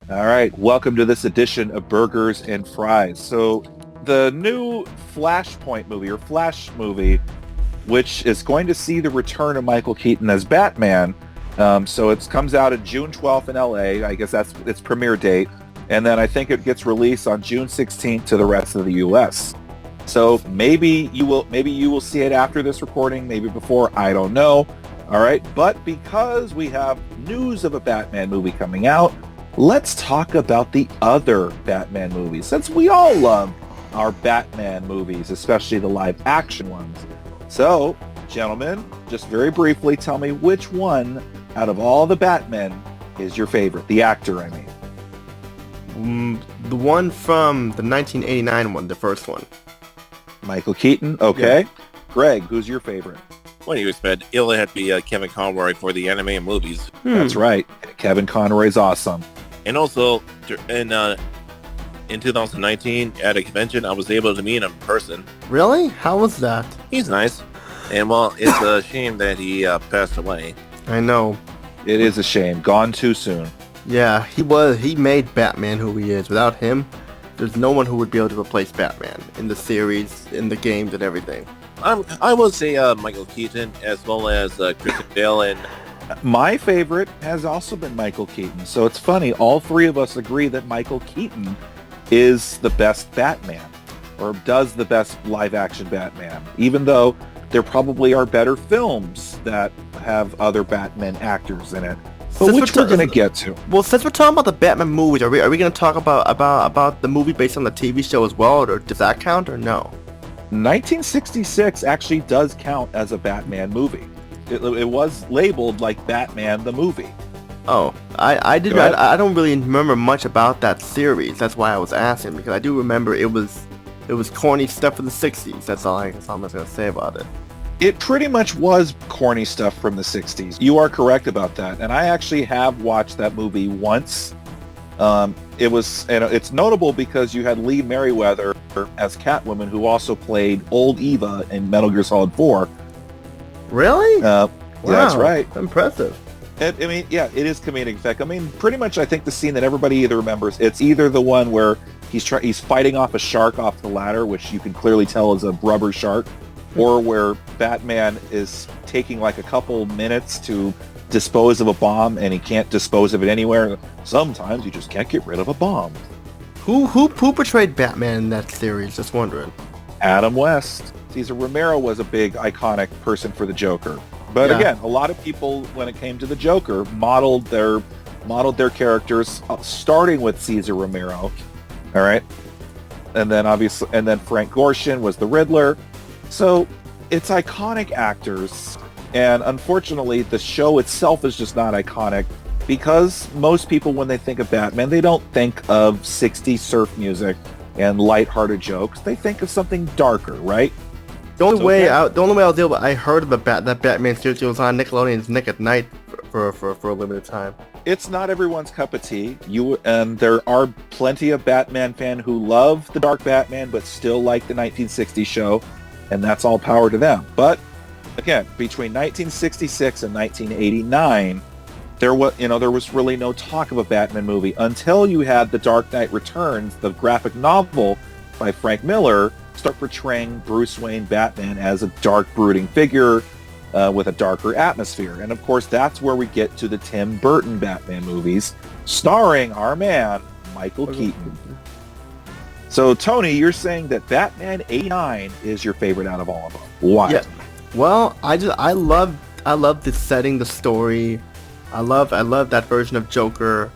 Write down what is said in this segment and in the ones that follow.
All right, welcome to this edition of Burgers and Fries. So, the new Flashpoint movie or Flash movie, which is going to see the return of Michael Keaton as Batman. So it comes out on June 12th in LA. I guess that's its premiere date, and then I think it gets released on June 16th to the rest of the U.S. So maybe you will see it after this recording, maybe before. I don't know. All right, but because we have news of a Batman movie coming out, let's talk about the other Batman movies, since we all love our Batman movies, especially the live action ones. So, gentlemen, just very briefly, tell me which one out of all the Batmen is your favorite? The actor, I mean. The one from the 1989 one, the first one. Michael Keaton, okay. Yeah. Greg, who's your favorite? What do you expect? It'll have to be Kevin Conroy for the animated movies. That's right. Kevin Conroy's awesome. And also, in 2019, at a convention, I was able to meet him in person. Really? How was that? He's nice. And, well, it's a shame that he passed away. I know. It is a shame. Gone too soon. Yeah, he made Batman who he is. Without him, there's no one who would be able to replace Batman in the series, in the games, and everything. I will say Michael Keaton, as well as Christian Bale. And my favorite has also been Michael Keaton. So it's funny, all three of us agree that Michael Keaton is the best Batman, or does the best live-action Batman, even though there probably are better films that have other Batman actors in it. But which we're going to get to. Well, since we're talking about the Batman movies, are we going to talk about the movie based on the TV show as well, or does that count, or no? 1966 actually does count as a Batman movie. It was labeled like Batman the movie. Oh, I don't really remember much about that series. That's why I was asking, because I do remember it was corny stuff from the 60s. That's all I'm going to say about it. It pretty much was corny stuff from the 60s. You are correct about that. And I actually have watched that movie once. It's notable because you had Lee Merriweather as Catwoman, who also played Old Eva in Metal Gear Solid 4. Really? Wow, that's right. Impressive. It is comedic effect. I mean, pretty much I think the scene that everybody either remembers, it's either the one where he's fighting off a shark off the ladder, which you can clearly tell is a rubber shark, or where Batman is taking like a couple minutes to dispose of a bomb and he can't dispose of it anywhere. Sometimes you just can't get rid of a bomb. Who portrayed Batman in that series? Just wondering. Adam West. Cesar Romero was a big iconic person for the Joker. But again, a lot of people, when it came to the Joker, modeled their characters starting with Cesar Romero. All right. And then Frank Gorshin was the Riddler. So it's iconic actors, and unfortunately the show itself is just not iconic, because most people, when they think of Batman, they don't think of 60s surf music and lighthearted jokes. They think of something darker, right? The only way I was able, I heard of that Batman series was on Nickelodeon's Nick at Night for a limited time. It's not everyone's cup of tea. There are plenty of Batman fans who love the Dark Batman but still like the 1960s show. And that's all power to them. But again, between 1966 and 1989, there was really no talk of a Batman movie until you had The Dark Knight Returns, the graphic novel by Frank Miller, start portraying Bruce Wayne Batman as a dark, brooding figure with a darker atmosphere. And of course, that's where we get to the Tim Burton Batman movies, starring our man, Michael Keaton. So, Tony, you're saying that Batman 89 is your favorite out of all of them. Why? Yeah. Well, I love the setting, the story. I love that version of Joker.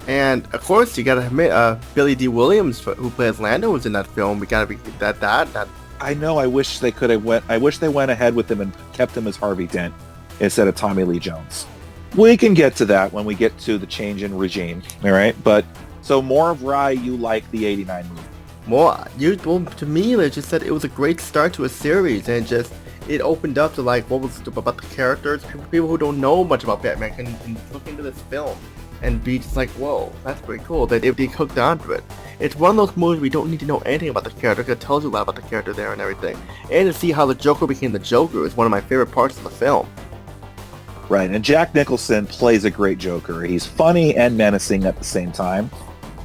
And, of course, you gotta admit, Billy D. Williams, who plays Lando, was in that film. We gotta be that. I know, I wish they went ahead with him and kept him as Harvey Dent instead of Tommy Lee Jones. We can get to that when we get to the change in regime, all right? But, so more of Rye, you like the 89 movie? Well, to me, they just said it was a great start to a series, and it opened up to like what was about the characters. People who don't know much about Batman can look into this film and be just like, whoa, that's pretty cool. That they hooked onto it. It's one of those movies we don't need to know anything about the character, because it tells you a lot about the character there and everything. And to see how the Joker became the Joker is one of my favorite parts of the film. Right, and Jack Nicholson plays a great Joker. He's funny and menacing at the same time.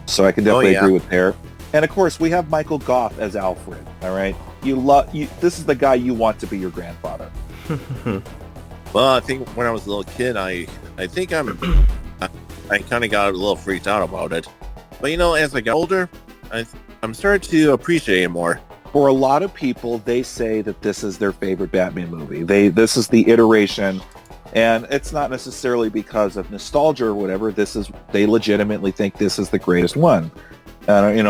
So I can definitely agree with there. And of course, we have Michael Gough as Alfred. All right, this is the guy you want to be your grandfather. Well, I think when I was a little kid, I think I kind of got a little freaked out about it. But as I got older, I'm starting to appreciate it more. For a lot of people, they say that this is their favorite Batman movie. This is the iteration. And it's not necessarily because of nostalgia or whatever. They legitimately think this is the greatest one.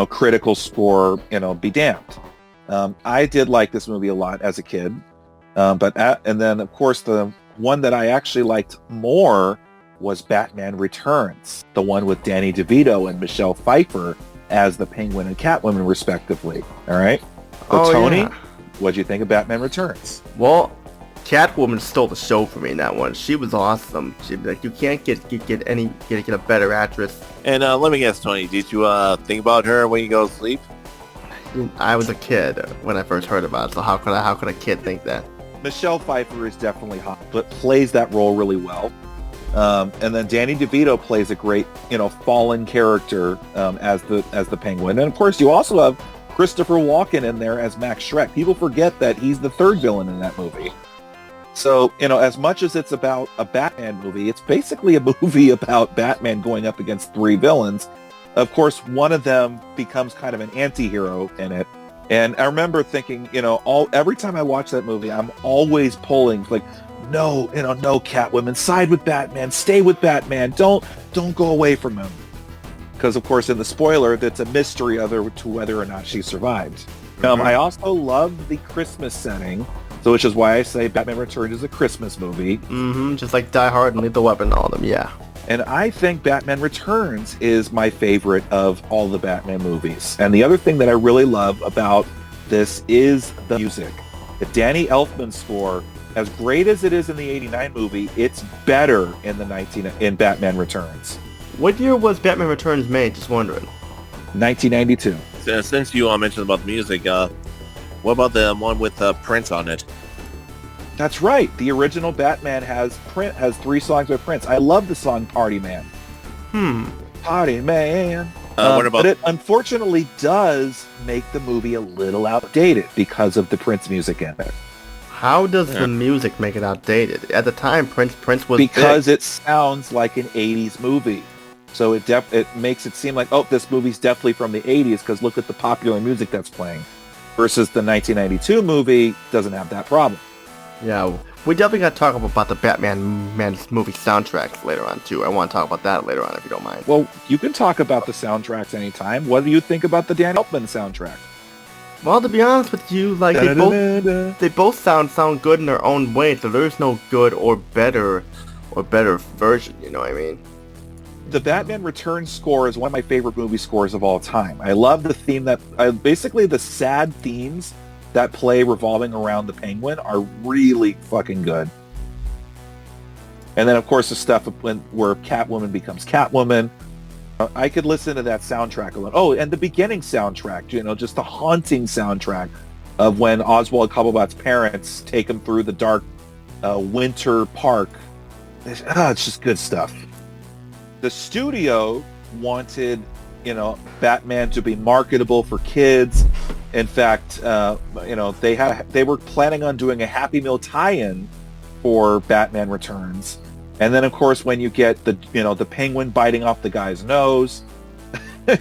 Critical score, be damned. I did like this movie a lot as a kid. And then, of course, the one that I actually liked more was Batman Returns, the one with Danny DeVito and Michelle Pfeiffer as the Penguin and Catwoman, respectively. All right? So, Tony, what'd you think of Batman Returns? Well, Catwoman stole the show for me in that one. She was awesome. You can't get a better actress. And let me guess, Tony, did you think about her when you go to sleep? I was a kid when I first heard about it, so how could a kid think that? Michelle Pfeiffer is definitely hot, but plays that role really well. And then Danny DeVito plays a great, fallen character as the Penguin. And of course, you also have Christopher Walken in there as Max Schreck. People forget that he's the third villain in that movie. So, as much as it's about a Batman movie, it's basically a movie about Batman going up against three villains. Of course, one of them becomes kind of an anti-hero in it. And I remember thinking, every time I watch that movie, I'm always pulling like, no, no, Catwoman, side with Batman, stay with Batman, don't go away from him. Because, of course, in the spoiler, that's a mystery to whether or not she survived. I also love the Christmas setting. So, which is why I say Batman Returns is a Christmas movie. Mm-hmm, just like Die Hard and Lethal Weapon and all of them, yeah. And I think Batman Returns is my favorite of all the Batman movies. And the other thing that I really love about this is the music. The Danny Elfman score, as great as it is in the 89 movie, it's better in Batman Returns. What year was Batman Returns made? Just wondering. 1992. Since you all mentioned about the music, what about the one with Prince on it? That's right. The original Batman has 3 songs by Prince. I love the song Party Man. Party Man. But it unfortunately does make the movie a little outdated because of the Prince music in it. How does the music make it outdated? At the time, Prince was because big. It sounds like an 80s movie. So it makes it seem like, this movie's definitely from the 80s because look at the popular music that's playing. Versus the 1992 movie doesn't have that problem. Yeah, we definitely got to talk about the Batman movie soundtracks later on, too. I want to talk about that later on, if you don't mind. Well, you can talk about the soundtracks anytime. What do you think about the Dan Elfman soundtrack? Well, to be honest with you, like, they both sound good in their own way, so there's no good or better version, you know what I mean? The Batman Returns score is one of my favorite movie scores of all time. I love the theme basically the sad themes that play revolving around the Penguin are really fucking good. And then, of course, the stuff where Catwoman becomes Catwoman. I could listen to that soundtrack alone. Oh, and the beginning soundtrack, just the haunting soundtrack of when Oswald Cobblepot's parents take him through the dark winter park. It's just good stuff. The studio wanted, Batman to be marketable for kids. In fact, they were planning on doing a Happy Meal tie-in for Batman Returns. And then, of course, when you get the Penguin biting off the guy's nose,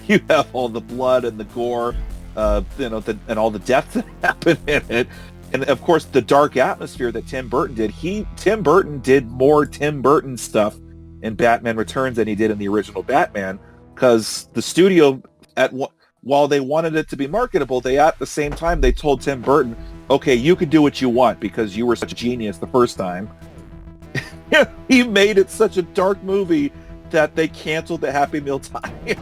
you have all the blood and the gore, and all the deaths that happen in it. And of course, the dark atmosphere that Tim Burton did. Tim Burton did more Tim Burton stuff in Batman Returns than he did in the original Batman, because the studio, while they wanted it to be marketable, at the same time they told Tim Burton, okay, you can do what you want because you were such a genius the first time. He made it such a dark movie that they canceled the Happy Meal tie-in.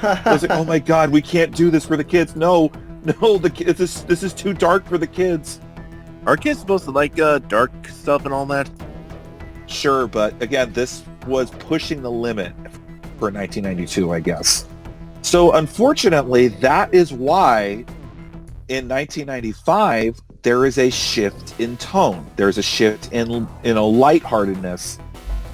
I was like, oh my god, we can't do this for the kids. No, this is too dark for the kids. Are kids supposed to like dark stuff and all that? Sure, but again, this was pushing the limit for 1992, I guess. So unfortunately, that is why in 1995 there is a shift in tone. There's a shift in lightheartedness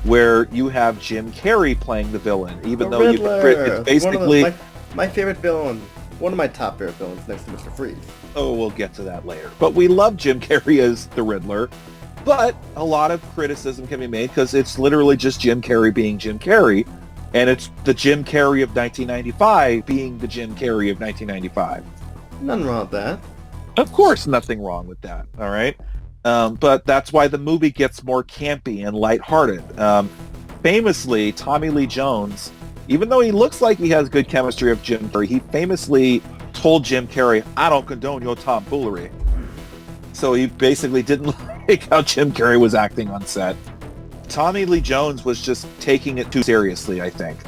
where you have Jim Carrey playing the villain, even The though Riddler! it's basically... my favorite villain. One of my top favorite villains next to Mr. Freeze. Oh, we'll get to that later. But we love Jim Carrey as the Riddler. But a lot of criticism can be made because it's literally just Jim Carrey being Jim Carrey. And it's the Jim Carrey of 1995 being the Jim Carrey of 1995. Nothing wrong with that. Of course, nothing wrong with that. All right. But that's why the movie gets more campy and lighthearted. Famously, Tommy Lee Jones, even though he looks like he has good chemistry with Jim Carrey, he famously told Jim Carrey, "I don't condone your tomfoolery." So he basically didn't like how Jim Carrey was acting on set. Tommy Lee Jones was just taking it too seriously, I think.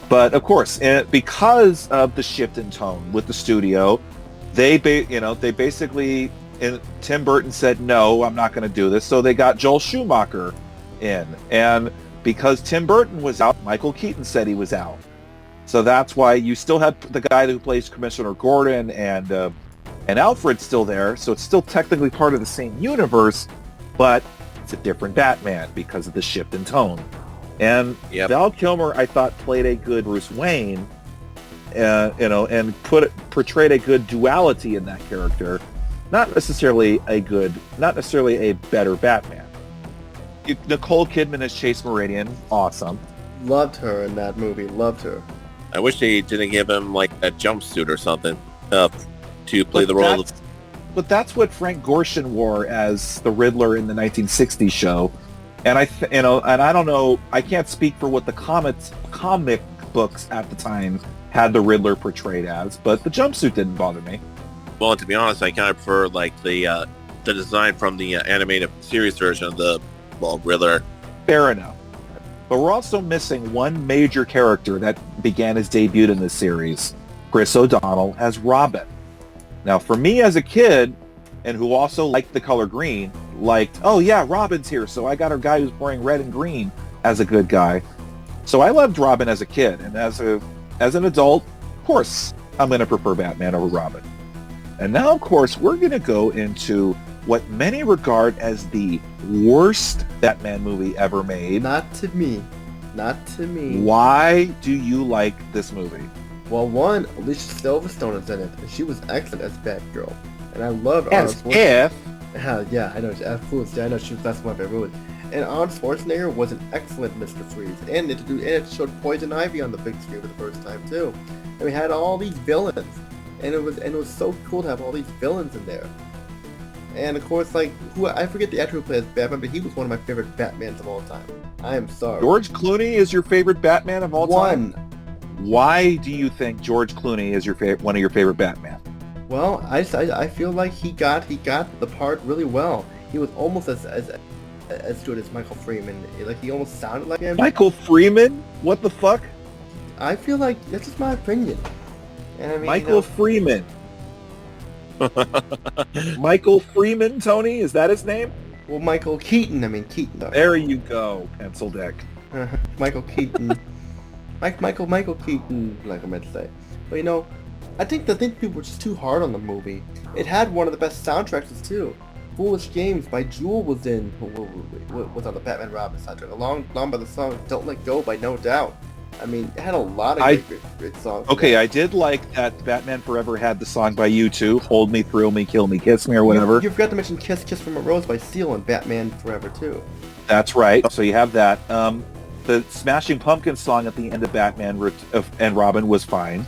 But of course, because of the shift in tone with the studio, they basically, Tim Burton said, "No, I'm not going to do this." So they got Joel Schumacher in, and because Tim Burton was out, Michael Keaton said he was out. So that's why you still have the guy who plays Commissioner Gordon and Alfred still there. So it's still technically part of the same universe, but it's a different Batman because of the shift in tone. And Val Kilmer, I thought, played a good Bruce Wayne, and portrayed a good duality in that character. Not necessarily a better Batman. Nicole Kidman as Chase Meridian, awesome. Loved her in that movie. Loved her. I wish they didn't give him like a jumpsuit or something to play the role of. But that's what Frank Gorshin wore as the Riddler in the 1960s show, and I don't know. I can't speak for what the comic books at the time had the Riddler portrayed as, but the jumpsuit didn't bother me. Well, to be honest, I kind of prefer like the design from the animated series version of the Riddler. Fair enough. But we're also missing one major character that began his debut in this series, Chris O'Donnell as Robin. Now, for me as a kid, and who also liked the color green, oh yeah, Robin's here, so I got a guy who's wearing red and green as a good guy. So I loved Robin as a kid, and as an adult, of course, I'm going to prefer Batman over Robin. And now, of course, we're going to go into what many regard as the worst Batman movie ever made. Not to me. Not to me. Why do you like this movie? Well, one, Alicia Silverstone is in it, and she was excellent as Batgirl. And I loved As Arnold Schwarzenegger. Yeah, I know. I know that's one of my favorite movies. And Arnold Schwarzenegger was an excellent Mr. Freeze. And it showed Poison Ivy on the big screen for the first time, too. And we had all these villains. And it was so cool to have all these villains in there. And of course, I forget the actor who plays Batman, but he was one of my favorite Batmans of all time. I am sorry. George Clooney is your favorite Batman of all time? Why do you think George Clooney is one of your favorite Batman? Well, I feel like he got the part really well. He was almost as good as Michael Freeman. Like, he almost sounded like him. Michael Freeman? What the fuck? I feel like that's just my opinion. And I mean, Michael Freeman. Michael Freeman, Tony? Is that his name? Well, Michael Keaton. I mean, Keaton. Though. There you go, pencil dick. Michael Keaton. Michael Keaton, like I meant to say. But I think people were just too hard on the movie. It had one of the best soundtracks too. Foolish Games by Jewel was on the Batman Robin soundtrack, along by the song Don't Let Go by No Doubt. I mean, it had a lot of great songs. Okay, I did like that Batman Forever had the song by U2, Hold Me, Thrill Me, Kill Me, Kiss Me, or whatever. You forgot to mention Kiss Kiss from a Rose by Seal and Batman Forever too. That's right. So you have that. The Smashing Pumpkins song at the end of Batman and Robin was fine.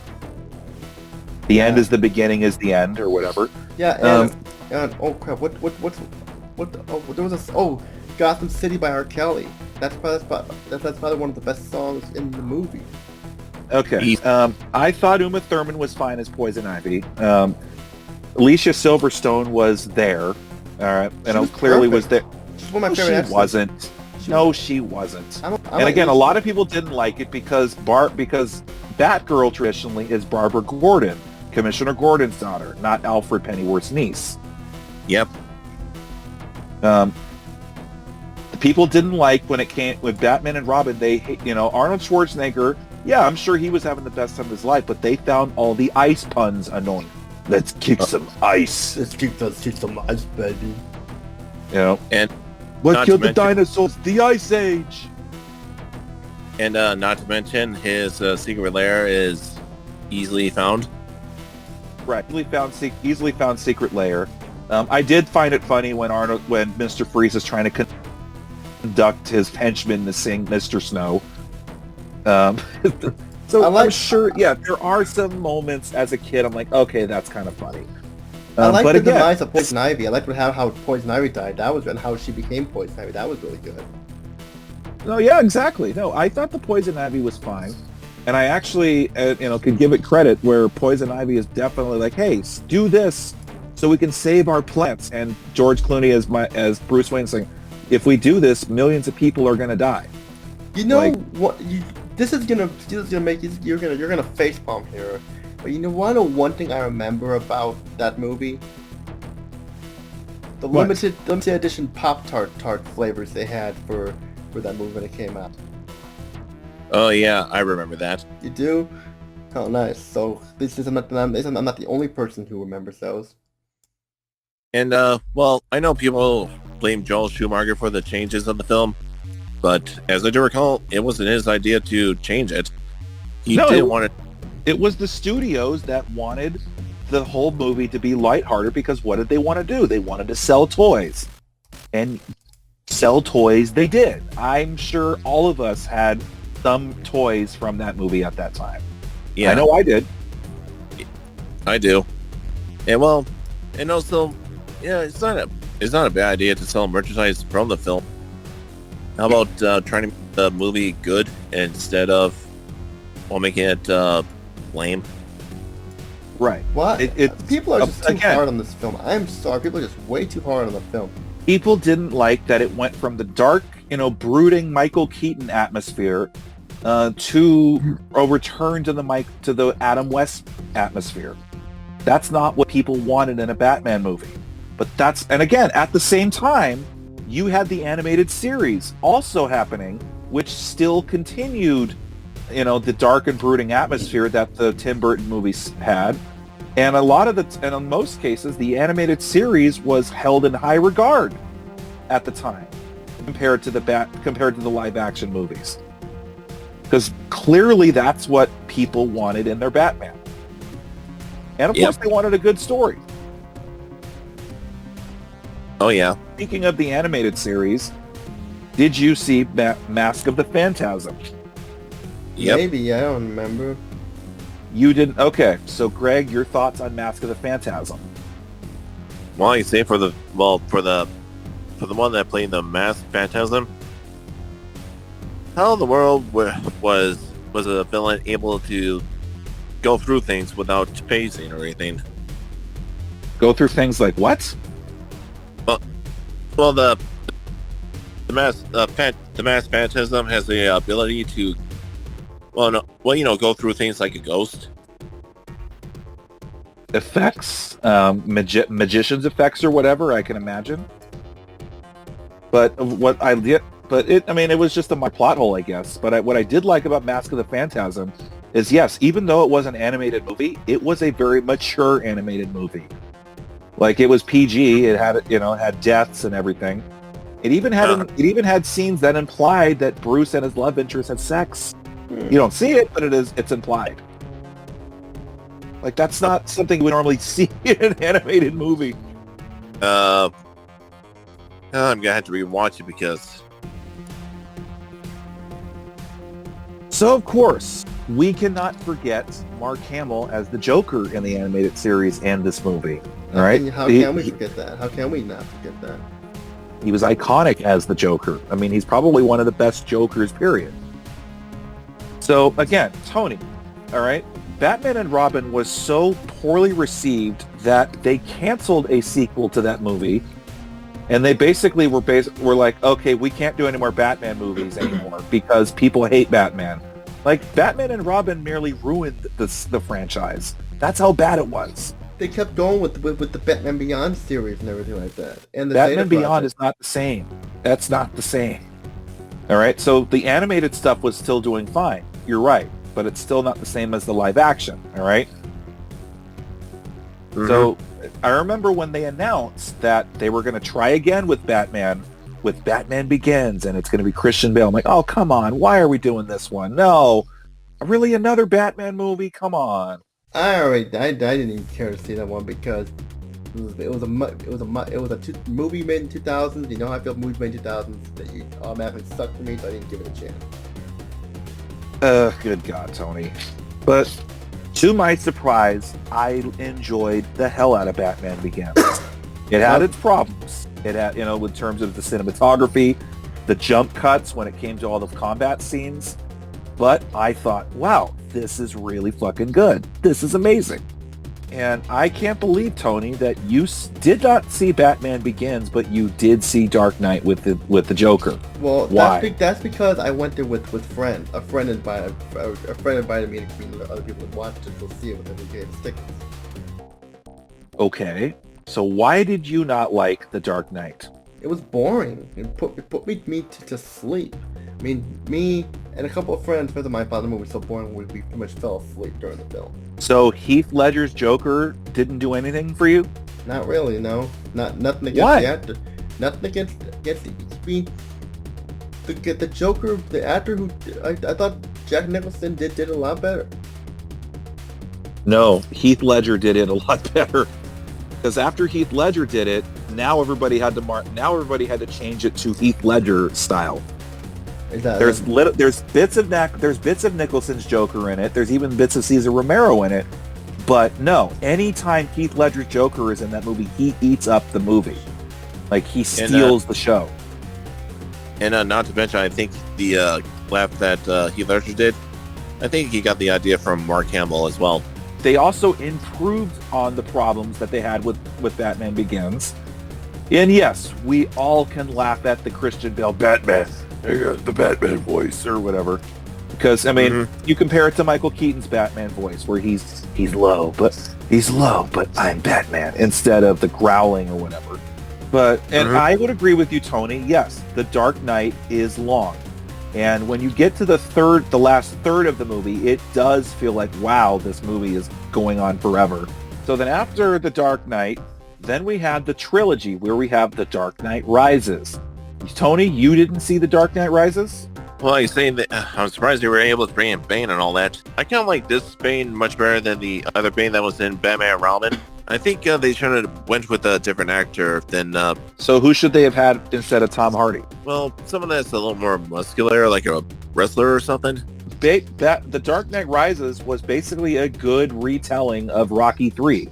The end is the beginning is the end, or whatever. Yeah, and oh crap, there was Gotham City by R. Kelly. That's probably one of the best songs in the movie. Okay. I thought Uma Thurman was fine as Poison Ivy. Alicia Silverstone was there. And clearly was there. She's one of my favorite actors. Wasn't. No, she wasn't. And again, a lot of people didn't like it because Batgirl traditionally is Barbara Gordon, Commissioner Gordon's daughter, not Alfred Pennyworth's niece. Yep. People didn't like when it came with Batman and Robin. They, Arnold Schwarzenegger. Yeah, I'm sure he was having the best time of his life, but they found all the ice puns annoying. Let's kick some ice. Let's kick some ice, baby. And what killed the dinosaurs? The Ice Age. And not to mention, his secret lair is easily found. Right, easily found secret lair. I did find it funny when Mr. Freeze is trying to conduct his henchmen to sing Mr. Snow. So I'm sure, yeah, there are some moments as a kid I'm like, okay, that's kind of funny. I like the demise of Poison Ivy. I liked how Poison Ivy died. That was and how she became Poison Ivy. That was really good. No, yeah, exactly. No, I thought the Poison Ivy was fine. And I actually, could give it credit where Poison Ivy is definitely like, hey, do this so we can save our plants. And George Clooney as Bruce Wayne saying, if we do this, millions of people are going to die. You know what? This is gonna make you. You're gonna facepalm here. But you know what? One thing I remember about that movie, the limited edition Pop-Tart flavors they had for that movie when it came out. Oh yeah, I remember that. You do? Oh, nice. So I'm not the only person who remembers those. And well, I know people blame Joel Schumacher for the changes of the film, but as I do recall, it wasn't his idea to change it. He didn't want it. It was the studios that wanted the whole movie to be lighthearted because what did they want to do? They wanted to sell toys. And sell toys they did. I'm sure all of us had some toys from that movie at that time. Yeah. I know I did. I do. And well, and also, yeah, it's not a bad idea to sell merchandise from the film. How about trying to make the movie good instead of making it lame? Right. What? People are just too hard on this film. I'm sorry. People are just way too hard on the film. People didn't like that it went from the dark, brooding Michael Keaton atmosphere to a return to the Adam West atmosphere. That's not what people wanted in a Batman movie. But and again, at the same time, you had the animated series also happening, which still continued, the dark and brooding atmosphere that the Tim Burton movies had. And and in most cases, the animated series was held in high regard at the time compared to the live action movies. Because clearly that's what people wanted in their Batman. And of course they wanted a good story. Oh yeah. Speaking of the animated series, did you see Mask of the Phantasm? Yep. Maybe, I don't remember. You didn't? Okay, so Greg, your thoughts on Mask of the Phantasm? Well, I say for the one that played the Mask Phantasm, how in the world was a villain able to go through things without phasing or anything? Go through things like what? Well, the Mask Phantasm has the ability to go through things like a ghost. Effects, magician's effects or whatever, I can imagine. But it was just a plot hole, I guess. But what I did like about Mask of the Phantasm is, yes, even though it was an animated movie, it was a very mature animated movie. Like, it was PG. It had, had deaths and everything. It even had scenes that implied that Bruce and his love interest had sex. You don't see it, but it's implied. Like, that's not something we normally see in an animated movie. I'm gonna have to rewatch it because. So of course, we cannot forget Mark Hamill as the Joker in the animated series and this movie. All right, how can we forget that? How can we not forget that? He was iconic as the Joker. I mean, he's probably one of the best Jokers, period. So again, Tony, all right, Batman and Robin was so poorly received that they canceled a sequel to that movie, and they basically were like, okay, we can't do any more Batman movies anymore because people hate Batman. Like, Batman and Robin merely ruined the franchise. That's how bad it was. They kept going with the Batman Beyond series and everything like that. And the Batman Beyond is not the same. That's not the same. All right, so the animated stuff was still doing fine. You're right, but it's still not the same as the live action. All right. Mm-hmm. So I remember when they announced that they were going to try again with Batman with Batman Begins, and it's going to be Christian Bale. I'm like, oh, come on. Why are we doing this one? No. Really, another Batman movie? Come on. I didn't even care to see that one because it was a movie made in 2000s. You know how I feel about movies made in 2000s. That you automatically sucked for me, so I didn't give it a chance. Good God, Tony. But to my surprise, I enjoyed the hell out of Batman Begins. It had its problems. It had, in terms of the cinematography, the jump cuts when it came to all the combat scenes. But I thought, wow, this is really fucking good. This is amazing. And I can't believe, Tony, that you did not see Batman Begins, but you did see Dark Knight with the Joker. Well, why? That's because I went there with friends. A friend invited me to meet other people that wanted to go see it with them. Gave us tickets. Okay, so why did you not like The Dark Knight? It was boring. It put me to sleep. I mean, me and a couple of friends of mine found the movie so boring we pretty much fell asleep during the film. So Heath Ledger's Joker didn't do anything for you? Not really, no. Nothing against Why? the actor. Nothing against the Joker, the actor who I thought Jack Nicholson did a lot better. No, Heath Ledger did it a lot better. Because after Heath Ledger did it, now everybody had to change it to Heath Ledger style. There's bits of Nicholson's Joker in it. There's even bits of Cesar Romero in it. But no, anytime Heath Ledger's Joker is in that movie, he eats up the movie. Like, he steals the show. And not to mention, I think the laugh that Heath Ledger did, I think he got the idea from Mark Hamill as well. They also improved on the problems that they had with Batman Begins. And yes, we all can laugh at the Christian Bale Batman. The Batman voice or whatever. Because, I mean, you compare it to Michael Keaton's Batman voice, where he's low, but I'm Batman, instead of the growling or whatever. But, and I would agree with you, Tony. Yes, The Dark Knight is long. And when you get to the last third of the movie, it does feel like, wow, this movie is going on forever. So then after The Dark Knight, then we had the trilogy where we have The Dark Knight Rises. Tony, you didn't see The Dark Knight Rises? Well, you're saying that I'm surprised they were able to bring in Bane and all that. I kind of like this Bane much better than the other Bane that was in Batman and Robin. I think they should have went with a different actor than... So who should they have had instead of Tom Hardy? Well, someone that's a little more muscular, like a wrestler or something. The Dark Knight Rises was basically a good retelling of Rocky 3.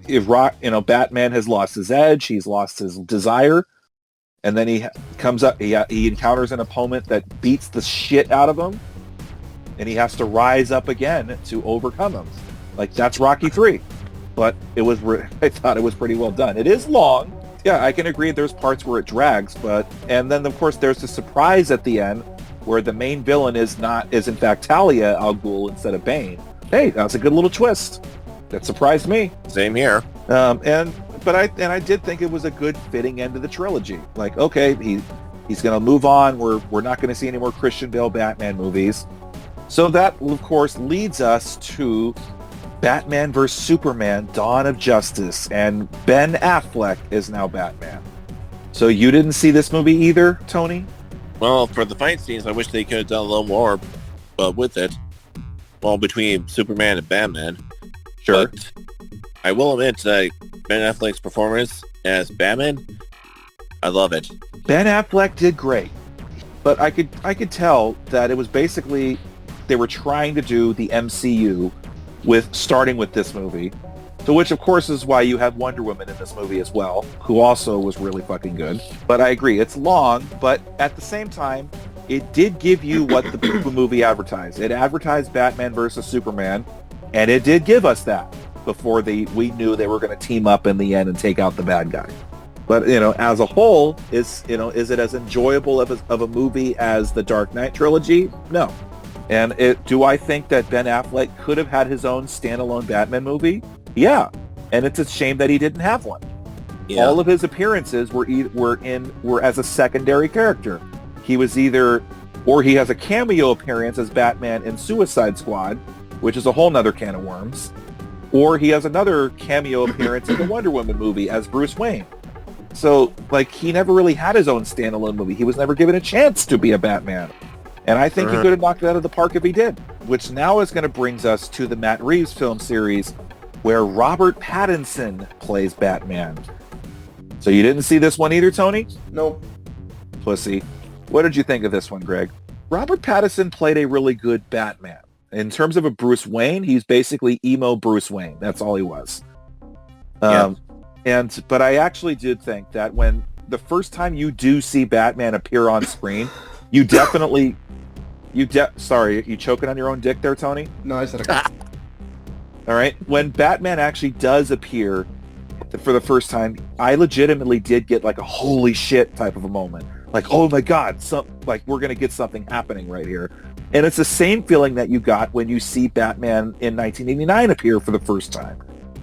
Batman has lost his edge, he's lost his desire, and then he comes up, he encounters an opponent that beats the shit out of him, and he has to rise up again to overcome him. Like, that's Rocky 3. But I thought it was pretty well done. It is long. Yeah, I can agree there's parts where it drags, and then of course there's the surprise at the end where the main villain is in fact Talia al Ghul instead of Bane. Hey, that's a good little twist. That surprised me. Same here. I did think it was a good fitting end to the trilogy. Like, okay, he's going to move on. We're not going to see any more Christian Bale Batman movies. So that, of course, leads us to Batman vs. Superman, Dawn of Justice, and Ben Affleck is now Batman. So you didn't see this movie either, Tony? Well, for the fight scenes, I wish they could have done a little more with it. Well, between Superman and Batman. Sure. But I will admit that Ben Affleck's performance as Batman, I love it. Ben Affleck did great. But I could tell that it was basically they were trying to do the MCU starting with this movie. So which of course is why you have Wonder Woman in this movie as well, who also was really fucking good. But I agree, it's long, but at the same time, it did give you what the movie advertised. It advertised Batman versus Superman, and it did give us that before we knew they were going to team up in the end and take out the bad guy. But, as a whole, is it as enjoyable of a movie as the Dark Knight trilogy? No. And do I think that Ben Affleck could have had his own standalone Batman movie? Yeah. And it's a shame that he didn't have one. Yeah. All of his appearances were as a secondary character. He was he has a cameo appearance as Batman in Suicide Squad, which is a whole nother can of worms, or he has another cameo appearance in the Wonder Woman movie as Bruce Wayne. So, like, he never really had his own standalone movie. He was never given a chance to be a Batman. And I think he could have knocked it out of the park if he did. Which now is going to bring us to the Matt Reeves film series where Robert Pattinson plays Batman. So you didn't see this one either, Tony? Nope. Pussy. What did you think of this one, Greg? Robert Pattinson played a really good Batman. In terms of a Bruce Wayne, he's basically emo Bruce Wayne. That's all he was. But I actually did think that when the first time you do see Batman appear on screen, you definitely... Sorry, you choking on your own dick there, Tony? No, I said a All right. When Batman actually does appear for the first time, I legitimately did get like a holy shit type of a moment. Like, oh my God, we're going to get something happening right here. And it's the same feeling that you got when you see Batman in 1989 appear for the first time.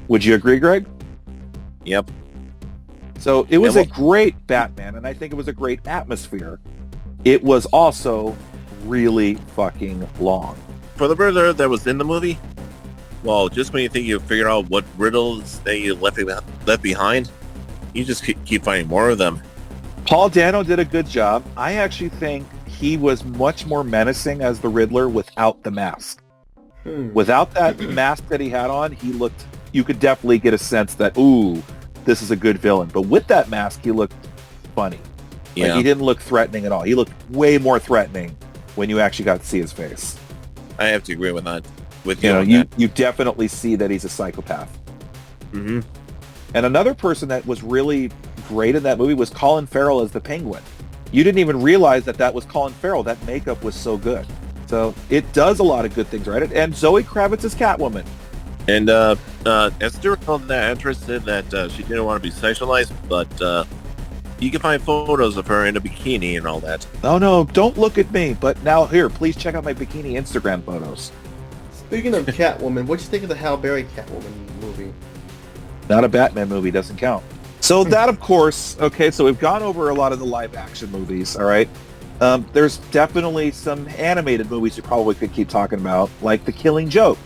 Would you agree, Greg? Yep. So it was a great Batman, and I think it was a great atmosphere. It was also really fucking long. For the Riddler that was in the movie, well, just when you think you figure out what riddles that you left behind, you just keep finding more of them. Paul Dano did a good job. I actually think he was much more menacing as the Riddler without the mask. Without that mask that he had on, you could definitely get a sense that, ooh, this is a good villain. But with that mask, he looked funny. Yeah. Like, he didn't look threatening at all. He looked way more threatening when you actually got to see his face. I have to agree with that. You definitely see that he's a psychopath. Mm-hmm. And another person that was really great in that movie was Colin Farrell as the Penguin. You didn't even realize that was Colin Farrell. That makeup was so good. So it does a lot of good things, right? And Zoe Kravitz is Catwoman. And as Stuart told that actress said that she didn't want to be sexualized, but you can find photos of her in a bikini and all that. Oh no, don't look at me. But now here, please check out my bikini Instagram photos. Speaking of Catwoman, what'd you think of the Halle Berry Catwoman movie? Not a Batman movie, doesn't count. So that, of course, okay, so we've gone over a lot of the live action movies, all right? There's definitely some animated movies you probably could keep talking about, like The Killing Joke,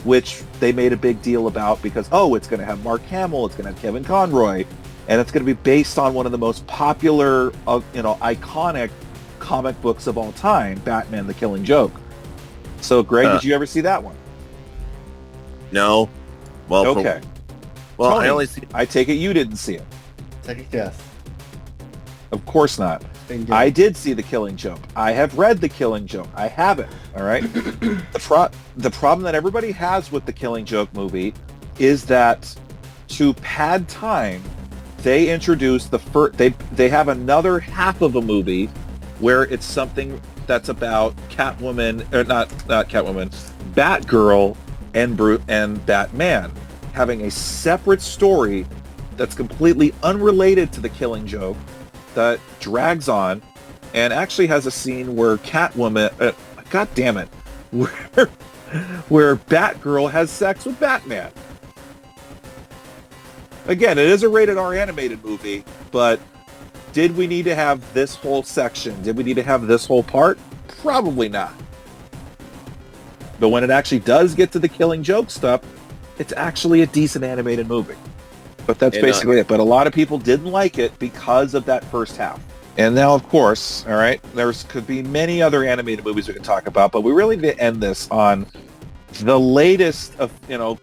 which they made a big deal about because, it's going to have Mark Hamill, it's going to have Kevin Conroy, and it's going to be based on one of the most popular, iconic comic books of all time, Batman: The Killing Joke. So, Greg, did you ever see that one? No. Well, okay. Tony, I only see. I take it you didn't see it. Take a guess. Of course not. I did see The Killing Joke. I have read The Killing Joke. I haven't. All right. The problem that everybody has with The Killing Joke movie is that to pad time, they introduce they have another half of a movie where it's something that's about Catwoman, or not Catwoman, Batgirl and Batman having a separate story that's completely unrelated to The Killing Joke that drags on and actually has a scene where Catwoman, God damn it, where Batgirl has sex with Batman. Again, it is a rated R animated movie, but did we need to have this whole section? Did we need to have this whole part? Probably not. But when it actually does get to the Killing Joke stuff, it's actually a decent animated movie. But that's basically it. But a lot of people didn't like it because of that first half. And now, of course, all right, could be many other animated movies we can talk about, but we really need to end this on the latest of,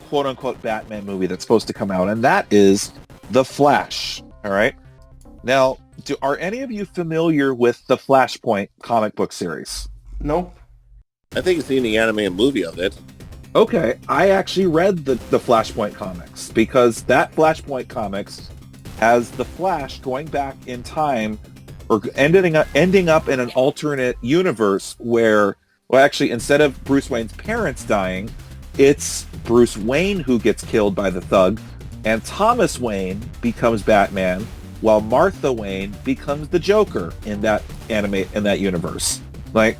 quote-unquote Batman movie that's supposed to come out, and that is The Flash, all right? Now, are any of you familiar with the Flashpoint comic book series? Nope. I think I've seen the animated movie of it. Okay, I actually read the Flashpoint comics because that Flashpoint comics has the Flash going back in time or ending up in an alternate universe where, well, actually, instead of Bruce Wayne's parents dying, it's Bruce Wayne who gets killed by the Thug, and Thomas Wayne becomes Batman, while Martha Wayne becomes the Joker in that universe. Like,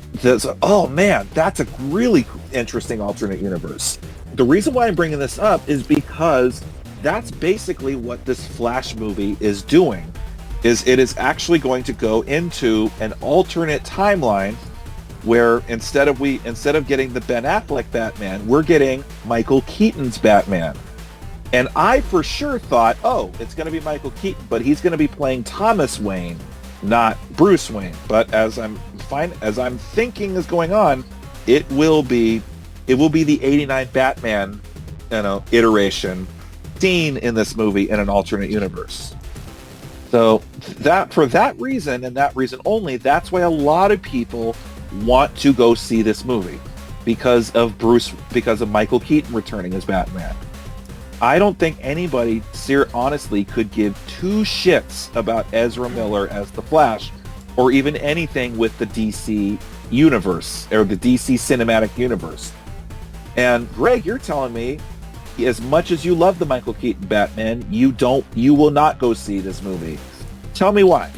oh man, that's a really interesting alternate universe. The reason why I'm bringing this up is because that's basically what this Flash movie is doing. Is it is actually going to go into an alternate timeline where instead of getting the Ben Affleck Batman, we're getting Michael Keaton's Batman. And I for sure thought, oh, it's going to be Michael Keaton, but he's going to be playing Thomas Wayne, not Bruce Wayne. But as I'm thinking is going on, it will be the '89 Batman, iteration seen in this movie in an alternate universe. So for that reason and that reason only, that's why a lot of people want to go see this movie because of Michael Keaton returning as Batman. I don't think anybody honestly could give two shits about Ezra Miller as the Flash or even anything with the DC universe or the DC cinematic universe. And Greg, you're telling me as much as you love the Michael Keaton Batman, you will not go see this movie. Tell me why.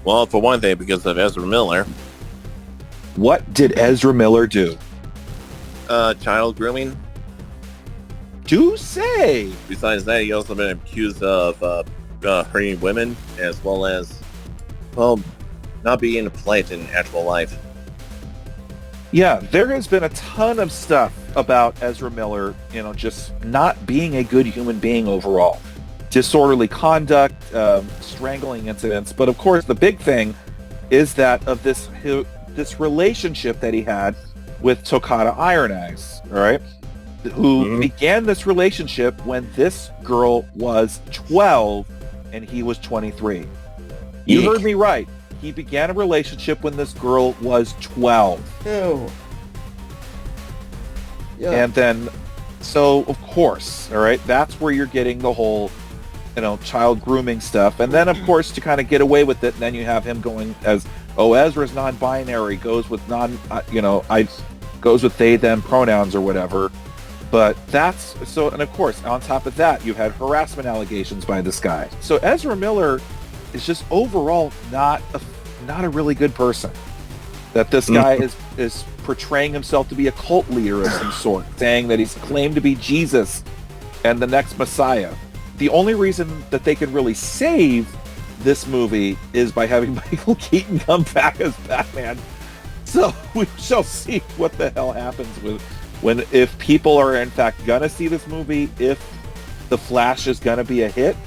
Well, for one thing, because of Ezra Miller. What did Ezra Miller do? Child grooming. Do say. Besides that, he also been accused of hurting women, as well as, well, not being polite in actual life. Yeah, there has been a ton of stuff about Ezra Miller, just not being a good human being overall. Disorderly conduct, strangling incidents. But of course, the big thing is that of this relationship that he had with Tokata Iron Eyes, all right? Who began this relationship when this girl was 12 and he was 23. You heard me right. He began a relationship when this girl was 12. Ew. Yeah. And then, so of course, all right, that's where you're getting the whole, child grooming stuff. And then, of course, to kind of get away with it, then you have him going as, Ezra's non-binary, goes with goes with they, them pronouns or whatever. But that's so, and of course, on top of that, you had harassment allegations by this guy. So Ezra Miller is just overall not a really good person. That this guy is portraying himself to be a cult leader of some sort, saying that he's claimed to be Jesus and the next Messiah. The only reason that they can really save this movie is by having Michael Keaton come back as Batman. So we shall see what the hell happens if people are in fact gonna see this movie, if The Flash is gonna be a hit,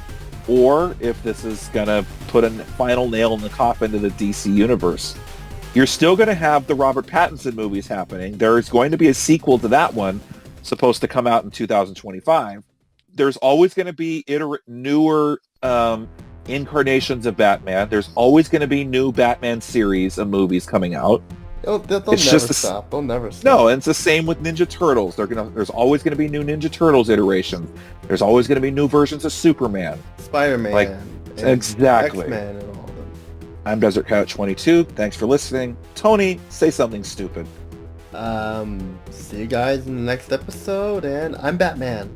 or if this is gonna put a final nail in the coffin to the DC universe. You're still gonna have the Robert Pattinson movies happening. There is going to be a sequel to that one, supposed to come out in 2025. There's always going to be newer incarnations of Batman. There's always going to be new Batman series of movies coming out. They'll never stop. They'll never stop. No, and it's the same with Ninja Turtles. There's always going to be new Ninja Turtles iterations. There's always going to be new versions of Superman. Spider-Man. Exactly. X-Men and all of them. I'm Desert Couch 22. Thanks for listening. Tony, say something stupid. See you guys in the next episode, and I'm Batman.